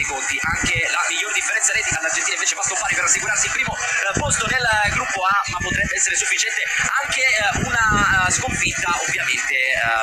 dei conti. Anche la miglior differenza reti all'Argentina invece basta un pari per assicurarsi il primo posto nel gruppo A, ma potrebbe essere sufficiente anche una sconfitta, ovviamente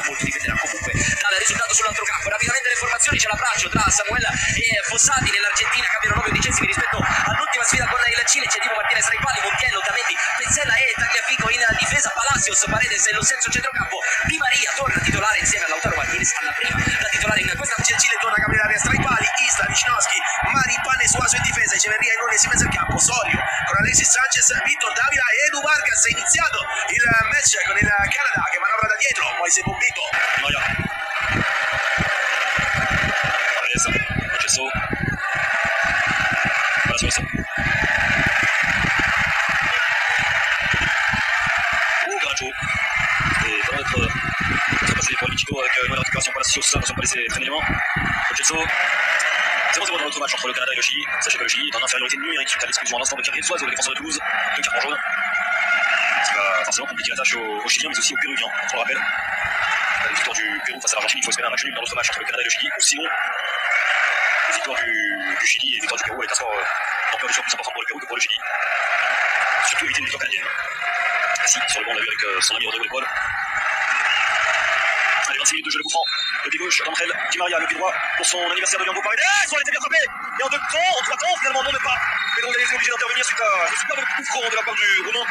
molto dipenderà comunque dal risultato sull'altro campo. Rapidamente le formazioni, c'è l'abbraccio tra Samuel e Fossati. Nell'Argentina cambiano 9/10 rispetto all'ultima sfida con il Cile. C'è Divo Martinez tra i pali, Montiel, Otamendi, Pezzella e Tagliafico in difesa, Palacios, Paredes e lo stesso centrocampo. Di Maria torna titolare insieme a Lautaro Martinez alla prima da titolare in questa. Il Cile torna a camminare tra i pali, Isla, Lichnowsky, Mari, Pane, Suaso in difesa, Echeverria e Nunes in mezzo al campo, Sorio con Alexis Sanchez, Víctor Dávila e Edu Vargas. È iniziato il match con il Canada che manovra da dietro, Moise Bombito. Noia. Paredes, Gesso. Palacios. Garacho. Et pendant d'être passé pour le Michito avec une nouvelle récupération Palacios, ne sont pas laissés traîner l'élément. Gesso. 0-0 dans l'autre match entre le Canada et le Chili. Sachez que le Chili est en infériorité numérique suite à l'exclusion à l'instant de Pierre Soise, le défenseur de Toulouse, de carton jaune. Ce qui va forcément compliquer la tâche aux Chiliens, mais aussi aux Péruviens, pour le rappel. La victoire du Pérou face à l'Argentine, il faut espérer un match nul dans l'autre match entre le Canada et le Chili. Ou sinon, la victoire du Chili et la victoire du Pérou est un score d'ampleur de plus important pour le Pérou que pour le Chili. Surtout éviter une victoire canadienne. Assis sur le banc, on l'a vu avec son ami Rodrigo de Paul. Allez, 26 minutes de jeu, le coup franc. Le pied gauche d'entre elles, Di Maria, le pied droit pour son anniversaire de Leandro Paredes. On a été bien frappé. Et en 2 temps, en 3 temps, finalement, non, même pas. Pedro Galese est obligé d'intervenir suite à un superbe coup franc de la part du Roumain.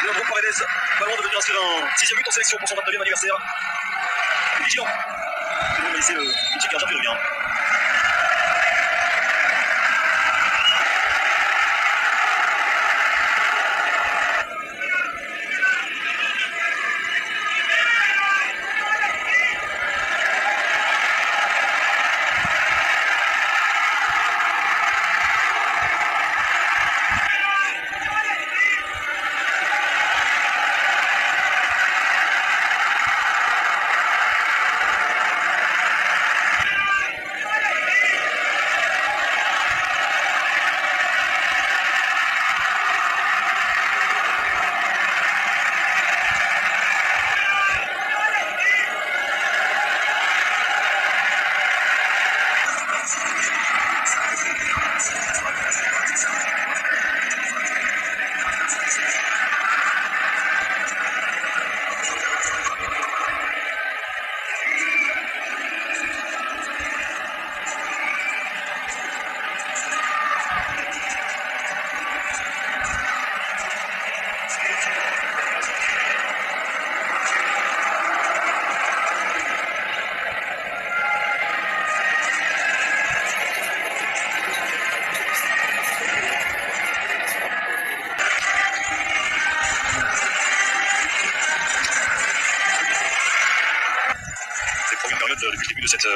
Leandro Paredes, ballon de venir inscrire un 6e but en sélection pour son 29e anniversaire. Vigilant. Pedro Galese, le petit gardien péruvien. Depuis le début de cette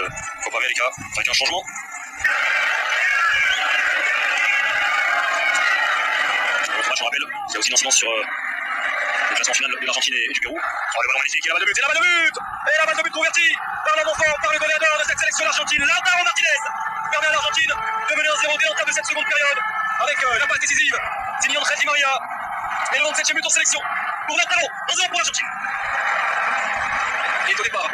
Copa América, avec un changement. L'autre match, on rappelle, il y a aussi une incidence sur le classement final de l'Argentine et du Pérou. Oh, le ballon magnifique, et la balle de but, et la balle de but! Et la balle de but convertie par l'homme fort, par le goléador de cette sélection argentine, Lautaro Martinez, permet à l'Argentine de mener 1-0 dès l'entame de cette seconde période, avec la passe décisive, signant Di Maria, et le 27e but en sélection pour Lautaro, 1-0 pour l'Argentine. Et au départ,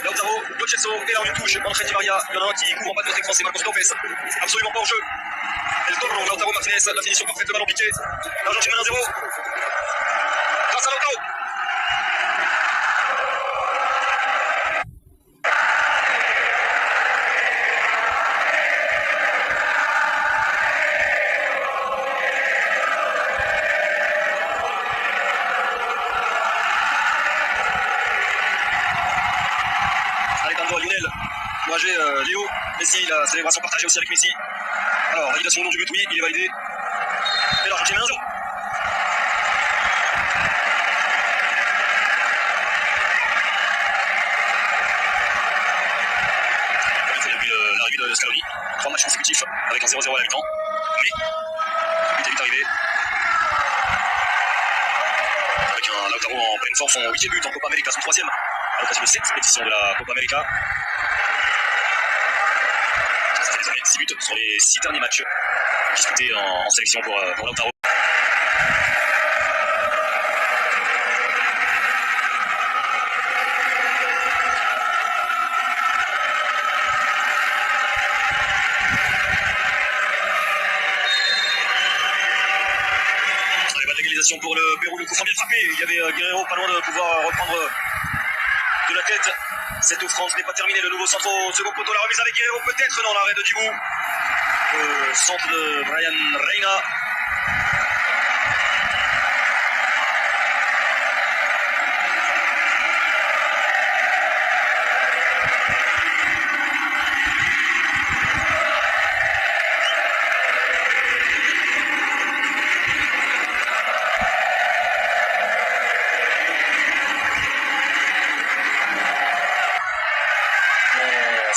Lautaro, Lo Celso, et là on une touche entre Di Maria. Il y en a un qui couvre en bas de notre écran, c'est Marcos Lopez. Absolument pas en jeu. El Toro, Lautaro Martinez, la finition parfaite, le ballon piqué. L'Argentine mène 1-0. Grâce à Lautaro. Lionel, encouragé Léo, Messi, la célébration partagée aussi avec Messi. Alors, validation au nom du but, oui, il est validé. Et l'Argentine 1-0. Depuis l'arrivée de Scaloni, 3 matchs consécutifs avec un 0-0 à la mi-temps. Mais, le but est vite arrivé. Avec un Lautaro en pleine forme, son 8e but en Copa América, son 3e. À l'occasion de cette édition de la Copa América. Ça fait désormais 6 buts sur les 6 derniers matchs disputés en sélection pour Lautaro. Attention pour le Pérou, le coup franc bien frappé. Il y avait Guerrero pas loin de pouvoir reprendre de la tête. Cette offrande n'est pas terminée. Le nouveau centre au second poteau. La remise avec Guerrero peut-être dans l'arrêt de Dibou. Centre de Brian Reina.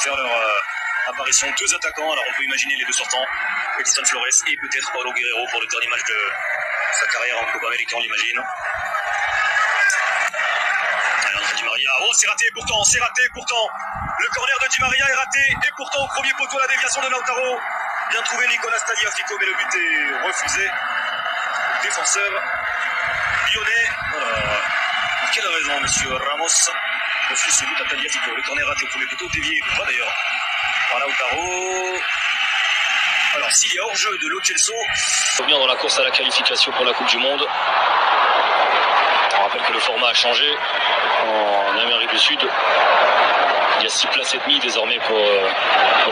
Faire leur apparition, deux attaquants, alors on peut imaginer les deux sortants, Edison Flores et peut-être Paulo Guerrero pour le dernier match de sa carrière en Copa América, on l'imagine. Di Maria, oh c'est raté pourtant, le corner de Di Maria est raté et pourtant au premier poteau la déviation de Lautaro, bien trouvé Nicolas Tagliafico mais le but est refusé. Défenseur lyonnais, pour quelle raison monsieur Ramos refuse ce but à Tagliafico, le corner raté au premier poteau, dévié ou pas d'ailleurs par Lautaro. Alors s'il y a hors-jeu de Lo Celso, revenir dans la course à la qualification pour la Coupe du Monde. On rappelle que le format a changé en Amérique du Sud. Il y a 6 places et demie désormais pour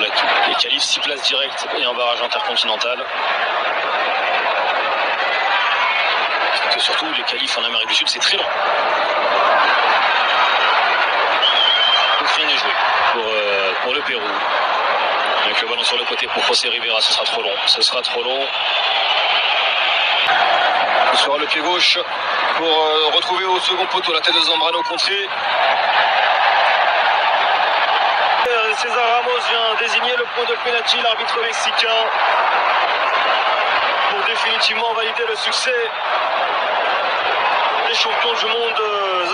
les qualifs, 6 places directes et un barrage intercontinental. Parce que surtout les qualifs en Amérique du Sud c'est très long. Donc rien n'est joué pour le Pérou. Avec le ballon sur le côté pour José Rivera, ce sera trop long. Ce sera le pied gauche pour retrouver au second poteau la tête de Zambrano contrée. César Ramos vient désigner le point de pénalty, l'arbitre mexicain, pour définitivement valider le succès des champions du monde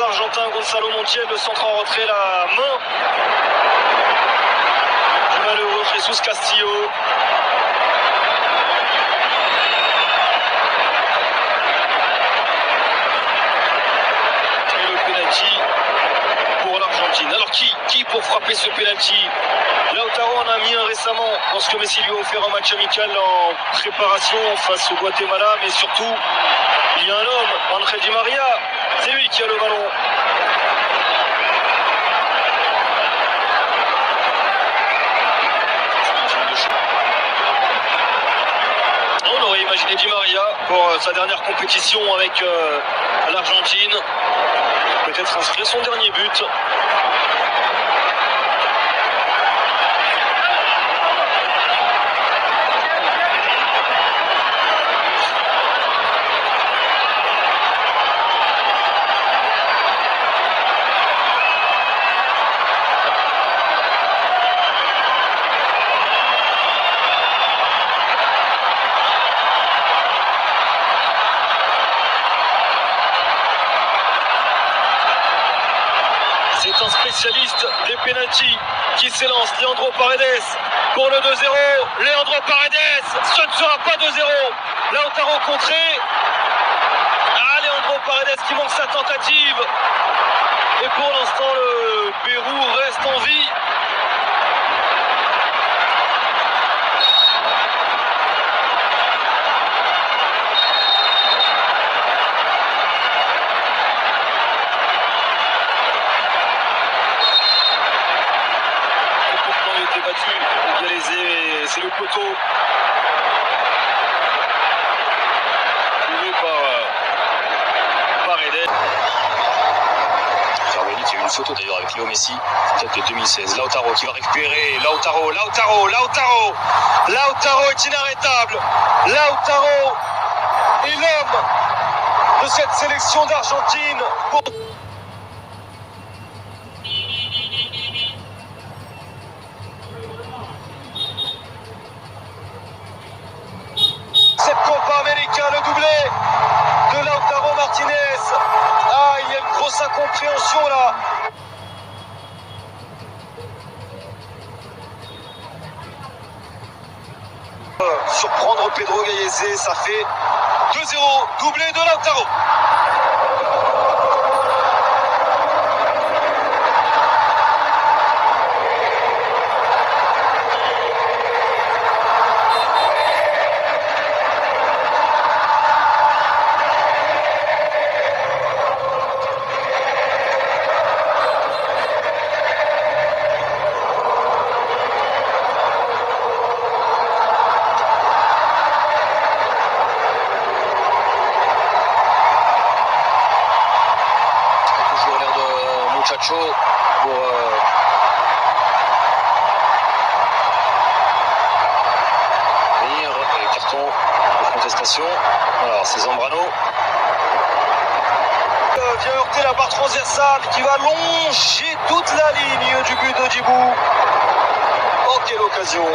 argentins. Gonzalo Montiel, le centre en retrait, la main du malheureux Jesus Castillo. Pour l'Argentine. Alors qui pour frapper ce penalty? Lautaro en a mis un récemment lorsque Messi lui a offert un match amical en préparation face au Guatemala, mais surtout il y a un homme, Angel Di Maria, c'est lui qui a le ballon. On aurait imaginé Di Maria pour sa dernière compétition avec l'Argentine. Peut-être inscrire son dernier but. C'est un spécialiste des pénaltys qui s'élance. Leandro Paredes pour le 2-0. Leandro Paredes, ce ne sera pas 2-0. Lautaro contré. Leandro Paredes qui manque sa tentative. Et pour l'instant, le Pérou reste en vie. C'est le poteau trouvé par Eden. Ferroni qui a eu une photo d'ailleurs avec Léo Messi, peut-être de 2016. Lautaro qui va récupérer. Lautaro est inarrêtable. Lautaro est l'homme de cette sélection d'Argentine. Cette Copa América, le doublé de Lautaro Martinez. Il y a une grosse incompréhension là. Surprendre Pedro Gallese, ça fait 2-0, doublé de Lautaro. Nacho pour venir. Carton de contestation. Alors c'est Zambrano. Vient heurter la barre transversale qui va longer toute la ligne du but de Djibou. Oh, quelle occasion!